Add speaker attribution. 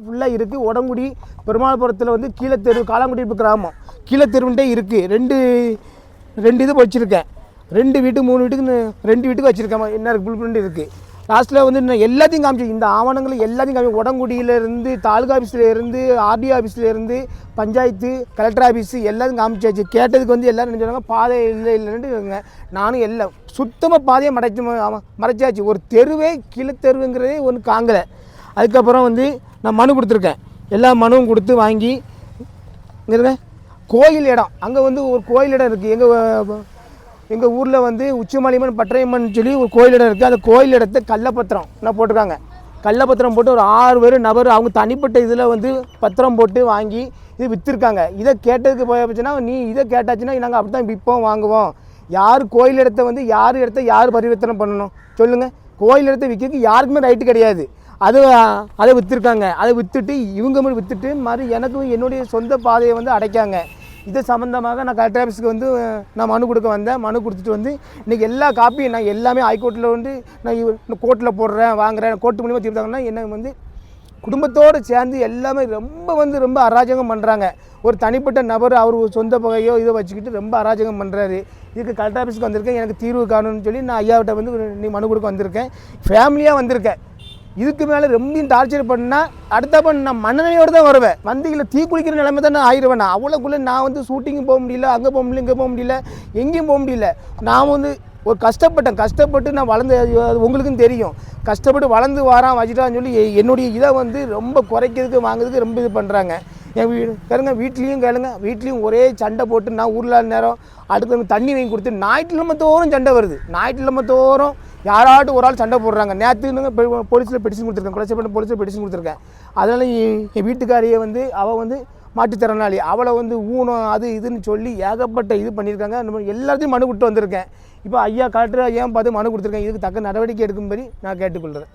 Speaker 1: ஃபுல்லாக இருக்குது. உடங்குடி பெருமாள்புரத்தில் வந்து கீழத்தெரு காலாங்குடியிருப்பு கிராமம் கீழத்தெருவுண்டே இருக்குது. ரெண்டு இது வச்சுருக்கேன். 2 வீட்டு 3 வீட்டுக்கு 2 வீட்டுக்கு வச்சுருக்கேன். என்ன புல் பிரிண்ட் இருக்குது. லாஸ்ட்டில் வந்து நான் எல்லாத்தையும் காமிச்சு இந்த ஆவணங்கள் எல்லாத்தையும் காமி உடங்குடியிலேருந்து தாலுகா ஆஃபீஸ்லேருந்து ஆர்டி ஆஃபீஸ்லேருந்து பஞ்சாயத்து கலெக்டர் ஆஃபீஸு எல்லாத்தையும் காமிச்சாச்சு. கேட்டதுக்கு வந்து எல்லோரும் நினச்சாங்க பாதை இல்லைன்னுட்டுங்க. நானும் எல்லாம் சுத்தமாக பாதையை மறைச்சாச்சு. ஒரு தெருவே கீழத்தெருவுங்கிறதே ஒன்று காங்கலை. அதுக்கப்புறம் வந்து நான் மனு கொடுத்துருக்கேன். எல்லா மனுவும் கொடுத்து வாங்கி இங்கே கோயில் இடம் அங்கே வந்து ஒரு கோயில் இடம் இருக்குது. எங்கள் ஊரில் வந்து உச்சிமலையம்மன் பட்டரையம்மன் சொல்லி ஒரு கோயில் இடம் இருக்குது. அந்த கோயில் இடத்த கள்ளப்பத்திரம் நான் போட்டிருக்காங்க. கள்ளப்பத்திரம் போட்டு ஒரு 6 நபர் அவங்க தனிப்பட்ட இதில் வந்து பத்திரம் போட்டு வாங்கி இது விற்றுருக்காங்க. இதை கேட்டதுக்கு போச்சுன்னா நீ இதை கேட்டாச்சுன்னா நாங்கள் அப்படி தான் விற்போம் வாங்குவோம். யார் கோயில் இடத்த வந்து யார் பரிவர்த்தனை பண்ணணும் சொல்லுங்கள். கோயில் இடத்த விற்கிறதுக்கு யாருக்குமே ரைட்டு கிடையாது. அதை விற்றுருக்காங்க. அதை விற்றுட்டு இவங்க மட்டும் விற்றுட்டு மாதிரி எனக்கு என்னுடைய சொந்த பாதையை வந்து அடைக்காங்க. இது சம்மந்தமாக நான் கலெக்டர் ஆஃபீஸுக்கு வந்து நான் மனு கொடுக்க வந்தேன். மனு கொடுத்துட்டு வந்து இன்றைக்கி எல்லா காப்பியும் நான் எல்லாமே ஹைகோர்ட்டில் வந்து நான் கோர்ட்டில் போடுறேன் வாங்குறேன். கோர்ட்டு மூலிமா தீர்த்தாங்கன்னா என்ன வந்து குடும்பத்தோடு சேர்ந்து எல்லாமே ரொம்ப அராஜகம் பண்ணுறாங்க. ஒரு தனிப்பட்ட நபர் அவர் சொந்த பகையோ இதை வச்சுக்கிட்டு ரொம்ப அராஜகம் பண்ணுறாரு. இதுக்கு கலெக்டர் ஆஃபீஸுக்கு வந்திருக்கேன். எனக்கு தீர்வு காணும்னு சொல்லி நான் ஐயாவிட்ட வந்து நீ மனு கொடுக்க வந்திருக்கேன். ஃபேமிலியாக வந்திருக்கேன். இதுக்கு மேலே ரொம்ப டார்ச்சர் பண்ணால் அடுத்தப்போ நான் மண்ணெண்ணையோடு தான் வருவேன். வண்டியில் தீ குளிக்கிற நிலைமை தான் நான் ஆயிடுவேன். நான் அவ்வளோக்குள்ளே நான் வந்து ஷூட்டிங்கும் போக முடியல, அங்கே போக முடியல, இங்கே போக முடியல, எங்கேயும் போக முடியல. நான் வந்து ஒரு கஷ்டப்பட்டு நான் வளர்ந்து உங்களுக்கும் தெரியும். கஷ்டப்பட்டு வளர்ந்து வாரான் வச்சுட்டான்னு சொல்லி என்னுடைய இதை வந்து ரொம்ப குறைக்கிறதுக்கு வாங்குறதுக்கு ரொம்ப இது பண்ணுறாங்க. என் வீட்லேயும் ஒரே சண்டை போட்டு நான் ஊரில் நேரம் அடுத்த தண்ணி வாங்கி கொடுத்து ஞாயிற்றுக்கிழமை தோறும் சண்டை வருது. ஞாயிற்றுக்கிழமை தோறும் யாராட்டும் ஒரு ஆள் சண்டை போடுறாங்க. நேற்றுன்னு போலீஸில் பெட்டிஷன் கொடுத்துருக்கேன். குளச்சப்பட்ட போலீஸில் பெட்டிஷன் கொடுத்துருக்கேன். அதனால் என் வீட்டுக்காரியை வந்து அவள் வந்து மாற்றுத்திறனாளி அவளை வந்து ஊனம் அது இதுன்னு சொல்லி ஏகப்பட்ட இது பண்ணியிருக்காங்க. எல்லாத்தையும் மனு கொடுத்து வந்திருக்கேன். இப்போ ஐயா கலெக்டர் ஐயா பார்த்து மனு கொடுத்துருக்கேன். இதுக்கு தக்க நடவடிக்கை எடுக்கும்படி நான் கேட்டுக்கொள்கிறேன்.